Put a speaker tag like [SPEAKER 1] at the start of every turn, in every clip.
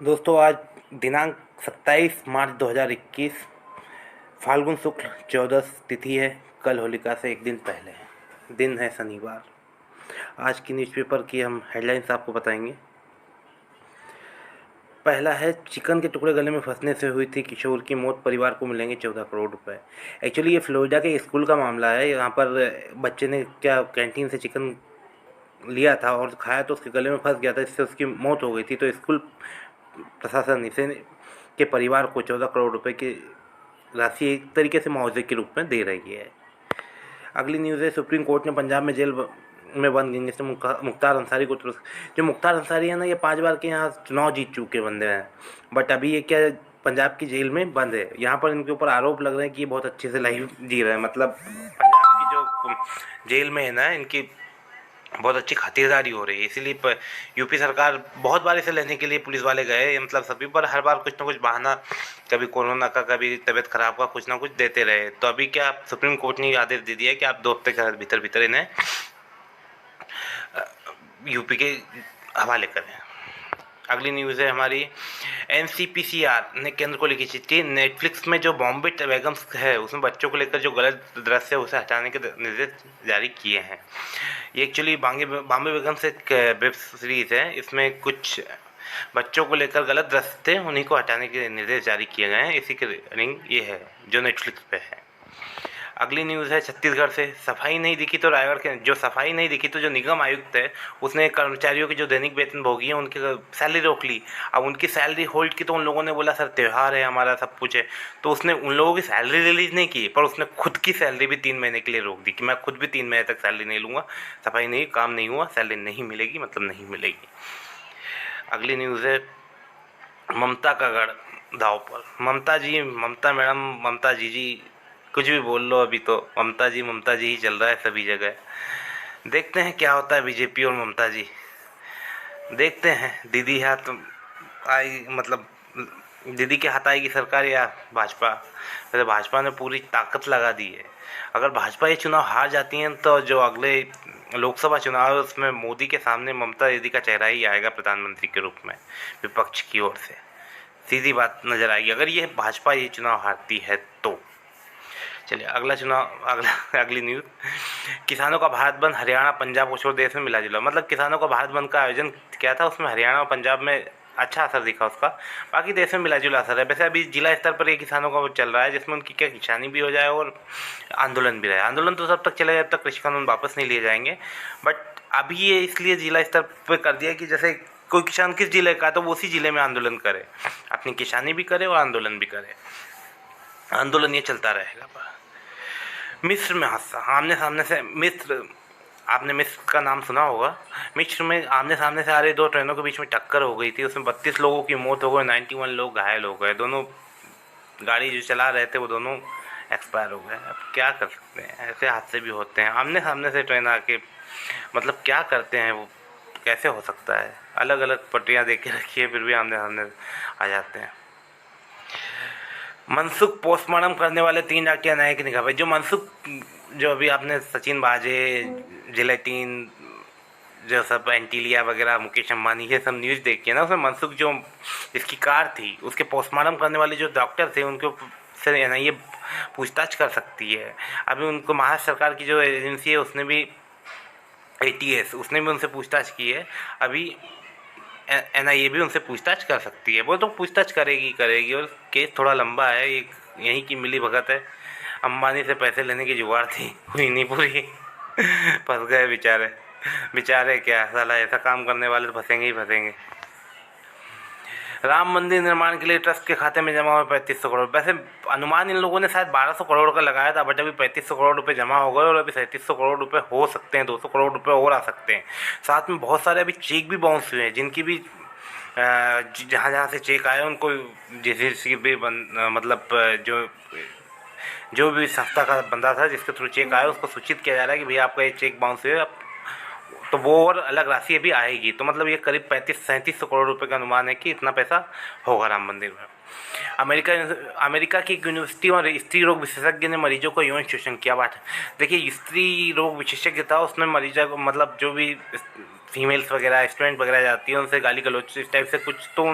[SPEAKER 1] दोस्तों, आज दिनांक 27 मार्च 2021 फाल्गुन शुक्ल 14 तिथि है। कल होलिका से एक दिन पहले है। दिन है शनिवार। आज की न्यूज़पेपर की हम हेडलाइंस आपको बताएंगे। पहला है, चिकन के टुकड़े गले में फंसने से हुई थी किशोर की मौत, परिवार को मिलेंगे 14 करोड़ रुपए। एक्चुअली ये फ्लोरिडा के स्कूल का मामला है। यहाँ पर बच्चे ने क्या कैंटीन से चिकन लिया था और खाया तो उसके गले में फंस गया था, इससे उसकी मौत हो गई थी। तो स्कूल प्रशासन इसे के परिवार को 14 करोड़ रुपए की राशि एक तरीके से मुआवजे के रूप में दे रही है। अगली न्यूज़ है, सुप्रीम कोर्ट ने पंजाब में जेल में बंद गैंगस्टर मुख्तार अंसारी को जो मुख्तार अंसारी है ना, ये 5 बार के यहाँ चुनाव जीत चुके बंदे हैं। बट अभी ये क्या पंजाब की जेल में बंद है। यहाँ पर इनके ऊपर आरोप लग रहे हैं कि ये बहुत अच्छे से लाइफ जी रहे हैं। मतलब पंजाब की जो जेल में है ना, इनकी बहुत अच्छी खातिरदारी हो रही है। इसीलिए यूपी सरकार बहुत बार इसे लेने के लिए पुलिस वाले गए, मतलब सभी पर हर बार कुछ ना कुछ बहाना, कभी कोरोना का, कभी तबीयत खराब का, कुछ ना कुछ देते रहे। तो अभी क्या सुप्रीम कोर्ट ने आदेश दे दिया कि आप 2 हफ्ते के भीतर भीतर इन्हें यूपी के हवाले करें। अगली न्यूज़ है हमारी, एनसीपीसीआर ने केंद्र को लिखी चिट्ठी। नेटफ्लिक्स में जो बॉम्बे वेगम्स है उसमें बच्चों को लेकर जो गलत दृश्य है उसे हटाने के निर्देश जारी किए हैं। ये एक्चुअली बॉम्बे वेगम्स एक वेब सीरीज़ है। इसमें कुछ बच्चों को लेकर गलत दृश्य थे, उन्हीं को हटाने के निर्देश जारी किए गए हैं। इसी के रिंग ये है जो नेटफ्लिक्स पे है। अगली न्यूज़ है छत्तीसगढ़ से, सफाई नहीं दिखी तो रायगढ़ के जो सफाई नहीं दिखी तो जो निगम आयुक्त है उसने कर्मचारियों की जो दैनिक वेतन भोगी है उनकी सैलरी रोक ली। अब उनकी सैलरी होल्ड की तो उन लोगों ने बोला सर त्यौहार है हमारा, सब कुछ है। तो उसने उन लोगों की सैलरी रिलीज नहीं की, पर उसने खुद की सैलरी भी 3 महीने के लिए रोक दी कि मैं खुद भी 3 महीने तक सैलरी नहीं लूँगा। सफाई नहीं, काम नहीं हुआ, सैलरी नहीं मिलेगी, मतलब नहीं मिलेगी। अगली न्यूज़ है, ममता का गढ़ दाव पर। ममता जी, ममता मैडम, ममता जी कुछ भी बोल लो, अभी तो ममता जी ही चल रहा है सभी जगह। देखते हैं क्या होता है बीजेपी और ममता जी, देखते हैं। दीदी हाथ आई, मतलब दीदी के हाथ आएगी सरकार या भाजपा। वैसे भाजपा ने पूरी ताकत लगा दी है। अगर भाजपा ये चुनाव हार जाती हैं तो जो अगले लोकसभा चुनाव है उसमें मोदी के सामने ममता दीदी का चेहरा ही आएगा प्रधानमंत्री के रूप में, विपक्ष की ओर से। सीधी बात नजर आएगी अगर ये भाजपा ये चुनाव हारती है तो। चलिए अगली न्यूज़, किसानों का भारत बंद, हरियाणा पंजाब को छोड़ देश में मिला जुला। मतलब किसानों का भारत बंद का आयोजन किया था, उसमें हरियाणा और पंजाब में अच्छा असर दिखा उसका, बाकी देश में मिला जुला असर है। वैसे अभी जिला स्तर पर ये किसानों का वो चल रहा है जिसमें उनकी क्या किसानी भी हो जाए और आंदोलन भी रहे। आंदोलन तो तब तक चलेगा जब तक कृषि कानून वापस नहीं लिए जाएंगे। बट अभी ये इसलिए जिला स्तर पर कर दिया कि जैसे कोई किसान किस जिले का है तो वो उसी जिले में आंदोलन करे, अपनी किसानी भी करे और आंदोलन भी करे। आंदोलन ये चलता रहेगा। मिस्र में हादसा, आमने सामने से मिस्र, आपने मिस्र का नाम सुना होगा। मिस्र में आमने सामने से आ रही 2 ट्रेनों के बीच में टक्कर हो गई थी, उसमें 32 लोगों की मौत हो गई, 91 लोग घायल हो गए। दोनों गाड़ी जो चला रहे थे वो दोनों एक्सपायर हो गए। अब क्या कर सकते हैं, ऐसे हादसे भी होते हैं। आमने सामने से ट्रेन आके, मतलब क्या करते हैं वो, कैसे हो सकता है। अलग अलग पटरियाँ दे के रखी है फिर भी आमने सामने आ जाते हैं। मनसुख पोस्टमार्टम करने वाले 3 डॉक्टर न्याय की निगाह पे। जो मनसुख, जो अभी आपने सचिन बाजे, जिलेटिन, जो सब एंटीलिया वगैरह, मुकेश अंबानी, ये सब न्यूज़ देखी है ना, उसमें मनसुख जो जिसकी कार थी उसके पोस्टमार्टम करने वाले जो डॉक्टर थे उनके से एनआईए पूछताछ कर सकती है। अभी उनको महाराष्ट्र सरकार की जो एजेंसी है उसने भी, एटीएस, उसने भी उनसे पूछताछ की है। अभी एनआईए भी उनसे पूछताछ कर सकती है। वो तो पूछताछ करेगी करेगी, और केस थोड़ा लंबा है। एक यहीं की मिली भगत है, अंबानी से पैसे लेने की जुगाड़ थी, हुई नहीं पूरी। फंस गए बेचारे। बेचारे क्या, साला ऐसा काम करने वाले तो फंसेंगे ही फंसेंगे। राम मंदिर निर्माण के लिए ट्रस्ट के खाते में जमा हुए 3500 करोड़। वैसे अनुमान इन लोगों ने शायद 1200 करोड़ का लगाया था, बट अभी 3500 करोड़ रुपए जमा हो गए और अभी 3700 करोड़ रुपए हो सकते हैं, 200 करोड़ रुपए और आ सकते हैं। साथ में बहुत सारे अभी चेक भी बाउंस हुए हैं, जिनकी भी जहाँ जहाँ से चेक आए उनको जिस भी मतलब जो भी संस्था का बंदा था जिसके थ्रू चेक आया उसको सूचित किया जा रहा है कि भैया आपका ये चेक बाउंस हुआ, तो वो और अलग राशि अभी आएगी। तो मतलब ये करीब 35-37 करोड़ रुपए का अनुमान है कि इतना पैसा होगा राम मंदिर में। अमेरिका की एक यूनिवर्सिटी और स्त्री रोग विशेषज्ञ ने मरीजों को यौन शोषण किया। बात देखिए, स्त्री रोग विशेषज्ञ था, उसमें मरीजा को मतलब जो भी फीमेल्स वगैरह स्टूडेंट वगैरह जाती है उनसे गाली गलौज इस टाइप से कुछ तो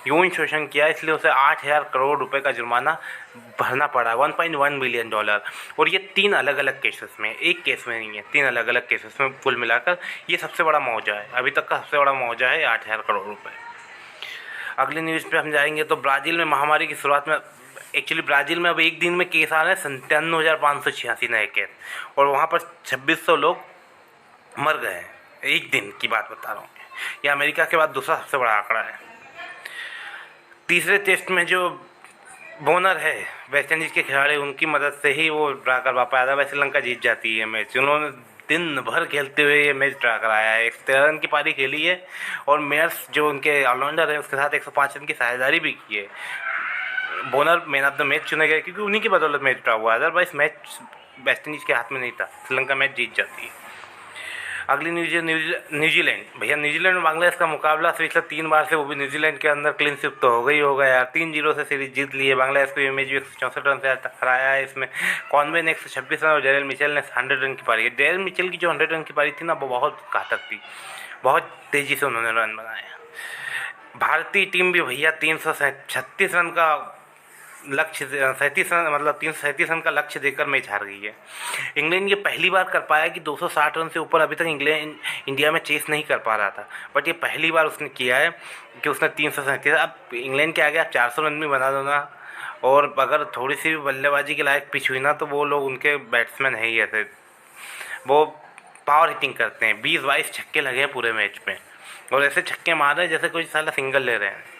[SPEAKER 1] यौन शोषण किया, इसलिए उसे 8,000 करोड़ रुपए का जुर्माना भरना पड़ा, $1.1 बिलियन। और ये 3 अलग अलग केसेस में, एक केस में नहीं है, 3 अलग अलग केसेस में कुल मिलाकर ये सबसे बड़ा मुआवजा है, अभी तक का सबसे बड़ा मुआवजा है 8,000 करोड़ रुपए। अगली न्यूज़ पे हम जाएंगे तो ब्राज़ील में महामारी की शुरुआत में, एक्चुअली ब्राज़ील में अब एक दिन में केस आ रहे हैं 97,586 नए केस, और वहाँ पर 2600 लोग मर गए हैं, एक दिन की बात बता रहा हूँ। यह अमेरिका के बाद दूसरा सबसे बड़ा आंकड़ा है। तीसरे टेस्ट में जो बोनर है वेस्ट इंडीज़ के खिलाड़ी, उनकी मदद से ही वो ड्रा करवा पाया था, वैसे श्रीलंका जीत जाती है मैच। उन्होंने दिन भर खेलते हुए ये मैच ड्रा कराया है, 13 रन की पारी खेली है, और मेयर्स जो उनके ऑलराउंडर है उसके साथ 105 रन की साझेदारी भी की है। बोनर मैन ऑफ द मैच चुने गए क्योंकि उन्हीं की बदौलत मैच ड्रा हुआ, अदरवाइज मैच वेस्ट इंडीज़ के हाथ में नहीं था, श्रीलंका मैच जीत जाती है। अगली न्यूज़ न्यूजीलैंड। भैया न्यूजीलैंड में बांग्लादेश का मुकाबला पिछले 3 बार से, वो भी न्यूजीलैंड के अंदर क्लीन स्वीप तो होगा यार, 3-0 से सीरीज जीत ली है। बांग्लादेश को ये मैच भी 164 रन से हराया है। इसमें कॉनवे ने 126 रन और डेरिल मिचेल ने 100 रन की पारी। डेरिल मिचेल की जो 100 रन की पारी थी ना, वो बहुत घातक थी, बहुत तेज़ी से उन्होंने रन बनाए। भारतीय टीम भी भैया 336 रन का लक्ष्य, 37 रन मतलब 337 रन का लक्ष्य देकर मैच हार गई है। इंग्लैंड ये पहली बार कर पाया कि 260 रन से ऊपर अभी तक इंग्लैंड इंडिया में चेस नहीं कर पा रहा था, बट ये पहली बार उसने किया है कि उसने 337। अब इंग्लैंड के आगे आप 400 रन भी बना दो ना, और अगर थोड़ी सी भी बल्लेबाजी के लायक पिच हुई ना, तो वो लोग, उनके बैट्समैन है ही ऐसे, वो पावर हिटिंग करते हैं। 20-22 छक्के लगे हैं पूरे मैच में, और ऐसे छक्के मार रहे हैं जैसे कोई साला सिंगल ले रहे हैं।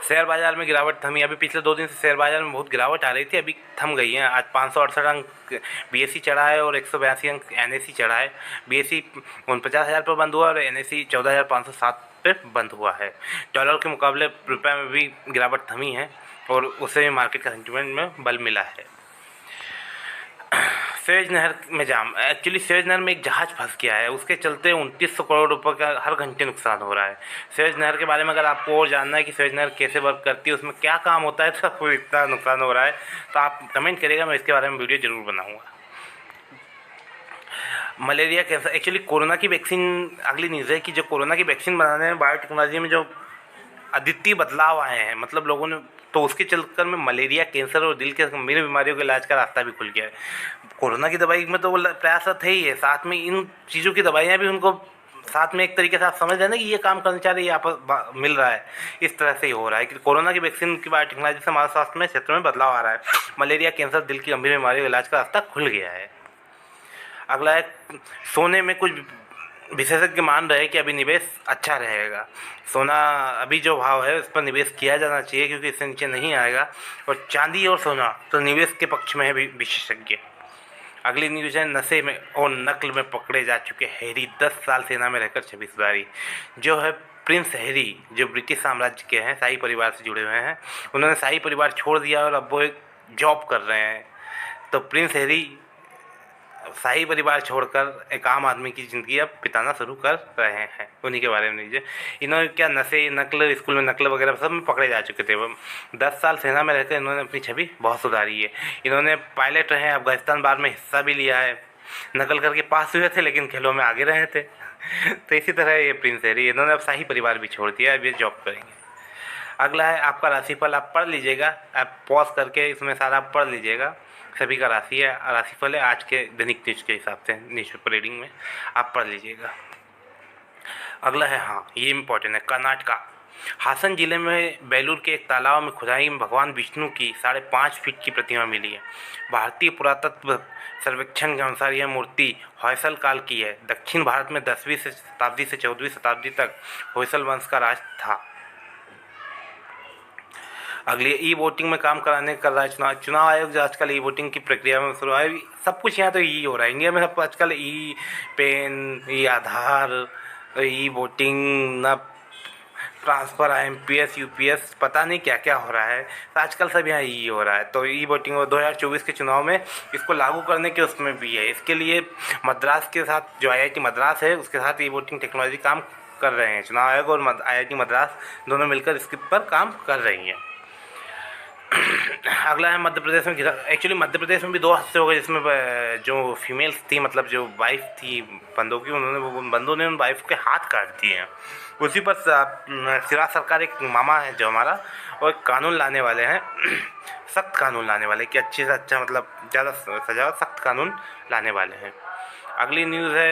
[SPEAKER 1] शेयर बाजार में गिरावट थमी, अभी पिछले 2 दिन से शेयर बाजार में बहुत गिरावट आ रही थी, अभी थम गई है। आज 568 अंक बीएसई चढ़ा है और 182 अंक एनएसई चढ़ा है। बीएसई 49,000 पर बंद हुआ और एनएसई 14,507 पे बंद हुआ है। डॉलर के मुकाबले रुपये में भी गिरावट थमी है, और उससे भी मार्केट का सेंटिमेंट में बल मिला है। सुएज नहर में जाम, एक्चुअली सुएज नहर में एक जहाज़ फंस गया है, उसके चलते 2900 करोड़ रुपए का हर घंटे नुकसान हो रहा है। सुएज नहर के बारे में अगर आपको और जानना है कि सुएज नहर कैसे वर्क करती है, उसमें क्या काम होता है, तो आपको इतना नुकसान हो रहा है, तो आप कमेंट करिएगा, मैं इसके बारे में वीडियो ज़रूर बनाऊँगा। मलेरिया कैंसर, एक्चुअली कोरोना की वैक्सीन, अगली न्यूज़ है कि जो कोरोना की वैक्सीन बनाने में बायोटेक्नोलॉजी में जो अद्वितीय बदलाव आए हैं, मतलब लोगों ने, तो उसके चलकर में मलेरिया, कैंसर और दिल के गंभीर बीमारियों के इलाज का रास्ता भी खुल गया है। कोरोना की दवाई में तो वो प्रयासरत है ही है, साथ में इन चीज़ों की दवाइयाँ भी उनको साथ में एक तरीके से आप समझ रहे हैं ना कि ये काम करना चाह रही है, आपस मिल रहा है, इस तरह से ही हो रहा है कि कोरोना की वैक्सीन की बायोटेक्नोलॉजी से हमारे स्वास्थ्य में क्षेत्र में बदलाव आ रहा है। मलेरिया, कैंसर, दिल की गंभीर बीमारियों के इलाज का रास्ता खुल गया है। अगला है सोने में, कुछ विशेषज्ञ मान रहे हैं कि अभी निवेश अच्छा रहेगा। सोना अभी जो भाव है उस पर निवेश किया जाना चाहिए, क्योंकि इससे नीचे नहीं आएगा। और चांदी और सोना तो निवेश के पक्ष में है विशेषज्ञ। अगली न्यूज़ है, नशे में और नकल में पकड़े जा चुके हैरी, 10 साल सेना में रहकर छवि सुधारी। जो है प्रिंस हैरी, जो ब्रिटिश साम्राज्य के हैं, शाही परिवार से जुड़े हुए हैं, उन्होंने शाही परिवार छोड़ दिया और अब वो एक जॉब कर रहे हैं। तो प्रिंस हैरी शाही परिवार छोड़कर एक आम आदमी की ज़िंदगी अब बिताना शुरू कर रहे हैं, उन्हीं के बारे में लीजिए। इन्होंने क्या नशे, नकल, स्कूल में नकल वगैरह सब में पकड़े जा चुके थे। 10 साल सेना में रहकर इन्होंने अपनी छवि बहुत सुधारी है। इन्होंने पायलट रहे हैं, अफगानिस्तान वार में हिस्सा भी लिया है, नकल करके पास हुए थे लेकिन खेलों में आगे रहे थे। तो इसी तरह ये प्रिंस हैरी, इन्होंने अब शाही परिवार भी छोड़ दिया, अब ये जॉब करेंगे। अगला है आपका राशिफल, आप पढ़ लीजिएगा, आप पॉज करके इसमें सारा पढ़ लीजिएगा। सभी का राशिफल है आज के दैनिक न्यूज के हिसाब से, न्यूज़पेपर रीडिंग में आप पढ़ लीजिएगा। अगला है, हाँ ये इम्पोर्टेंट है, कर्नाटका। हासन जिले में बेलूर के एक तालाब में खुदाई में भगवान विष्णु की 5.5 फीट की प्रतिमा मिली है। भारतीय पुरातत्व सर्वेक्षण के अनुसार यह मूर्ति होयसल काल की है। दक्षिण भारत में 10वीं शताब्दी से 14वीं शताब्दी तक होयसल वंश का राज था। अगली ई वोटिंग में काम कराने कर रहा है चुनाव आयोग, जो आजकल ई वोटिंग की प्रक्रिया में शुरू है। सब कुछ यहाँ तो ई हो रहा है इंडिया में, सब आजकल ई पेन, ई आधार, ई वोटिंग, न ट्रांसफ़र, IMPS, UPS, पता नहीं क्या क्या हो रहा है, तो आजकल सब यहाँ ई हो रहा है। तो ई वोटिंग 2024 के चुनाव में इसको लागू करने के उसमें भी है। इसके लिए मद्रास के साथ, जो IIT मद्रास है, उसके साथ ई वोटिंग टेक्नोलॉजी काम कर रहे हैं। चुनाव आयोग और IIT मद्रास दोनों मिलकर इसके पर काम कर रही हैं। अगला है मध्य प्रदेश में एक्चुअली मध्य प्रदेश में भी 2 हादसे हो गए, जिसमें जो फीमेल्स थी, मतलब जो वाइफ थी बंदों की, उन बंदों ने उन वाइफ के हाथ काट दिए हैं। उसी पर सिराज सरकार, एक मामा है जो हमारा, और एक कानून लाने वाले हैं सख्त कानून लाने वाले, कि अच्छे से अच्छा, मतलब ज़्यादा सजा, सख्त कानून लाने वाले हैं। अगली न्यूज़ है,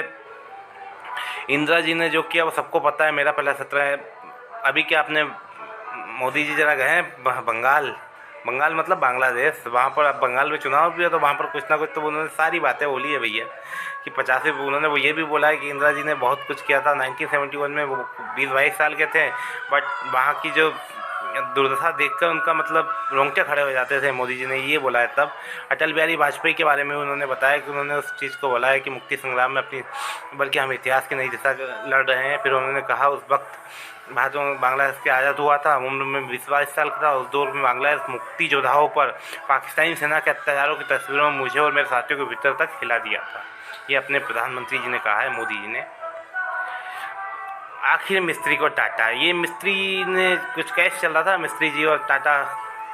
[SPEAKER 1] इंदिरा जी ने जो किया वो सबको पता है, मेरा पहला सत्र है। अभी क्या, आपने मोदी जी जरा गए हैं बंगाल, बंगाल मतलब बांग्लादेश, वहाँ पर अब बंगाल में चुनाव भी है, तो वहाँ पर कुछ ना कुछ तो उन्होंने सारी बातें बोली है भैया, कि 50, उन्होंने वो ये भी बोला है कि इंदिरा जी ने बहुत कुछ किया था 1971 में, वो 20-22 साल के थे, बट वहाँ की जो दुर्दशा देखकर उनका मतलब रोंगटे खड़े हो जाते थे। मोदी जी ने ये बोला है तब। अटल बिहारी वाजपेयी के बारे में उन्होंने बताया कि उन्होंने उस चीज़ को बोला है कि मुक्ति संग्राम में अपनी, बल्कि हम इतिहास की नई दिशा लड़ रहे हैं। फिर उन्होंने कहा उस वक्त भारत में बांग्लादेश के आज़ाद हुआ था, उम्र में 20-22 साल का था, उस दौर में बांग्लादेश मुक्ति योद्धाओं पर पाकिस्तानी सेना के अत्याचारों की तस्वीरों में मुझे और मेरे साथियों को भीतर तक हिला दिया था। ये अपने प्रधानमंत्री जी ने कहा है, मोदी जी ने। आखिर मिस्त्री को टाटा, ये मिस्त्री ने कुछ कैश चल रहा था मिस्त्री जी और टाटा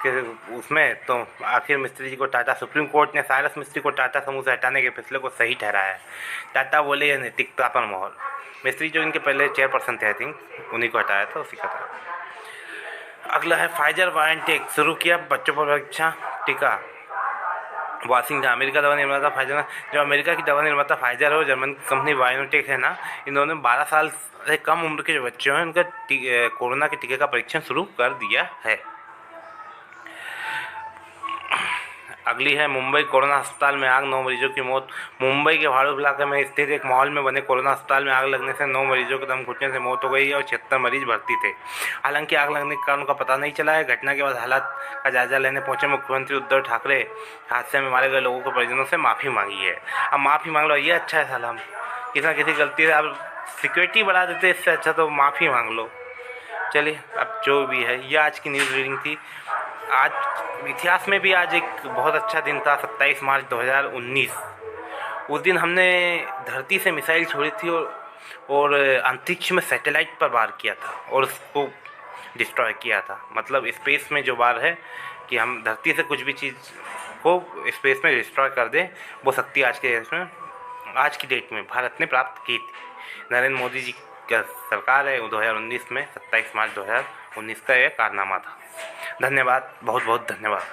[SPEAKER 1] के उसमें, तो आखिर मिस्त्री जी को टाटा, सुप्रीम कोर्ट ने साइरस मिस्त्री को टाटा समूह से हटाने के फैसले को सही ठहराया है। टाटा बोले यह नैतिकता पर मोहर। मिस्त्री जो इनके पहले चेयरपर्सन थे, आई थिंक उन्हीं को हटाया था, उसी का था। अगला है फाइजर बायोएनटेक शुरू किया बच्चों पर परीक्षा टीका। वाशिंगटन, अमेरिका दवा निर्माता फाइजर, जो अमेरिका की दवा निर्माता फाइजर है और जर्मन कंपनी बायोटेक है ना, इन्होंने 12 साल से कम उम्र के जो बच्चे हैं उनका कोरोना के टीके का परीक्षण शुरू कर दिया है। अगली है मुंबई, कोरोना अस्पताल में आग, 9 मरीजों की मौत। मुंबई के भाड़ू इलाके में स्थित एक मॉल में बने कोरोना अस्पताल में आग लगने से 9 मरीजों के दम घुटने से मौत हो गई और 76 मरीज भर्ती थे। हालांकि आग लगने के कारण का पता नहीं चला है। घटना के बाद हालात का जायजा लेने पहुंचे मुख्यमंत्री उद्धव ठाकरे हादसे में मारे गए लोगों के परिजनों से माफ़ी मांगी है। अब माफ़ी मांग लो, ये अच्छा है साला, किसी ना किसी गलती से आप सिक्योरिटी बढ़ा देते, इससे अच्छा तो माफ़ी मांग लो। चलिए, अब जो भी है, ये आज की न्यूज़ रीडिंग थी। आज इतिहास में भी आज एक बहुत अच्छा दिन था, 27 मार्च 2019। उस दिन हमने धरती से मिसाइल छोड़ी थी और अंतरिक्ष में सैटेलाइट पर वार किया था और उसको डिस्ट्रॉय किया था। मतलब स्पेस में जो वार है कि हम धरती से कुछ भी चीज़ को स्पेस में डिस्ट्रॉय कर दें, वो शक्ति आज के देश में, आज की डेट में भारत ने प्राप्त की थी। नरेंद्र मोदी जी का सरकार है, 2019 में 27 मार्च 2019 का यह कारनामा था। धन्यवाद, बहुत बहुत धन्यवाद।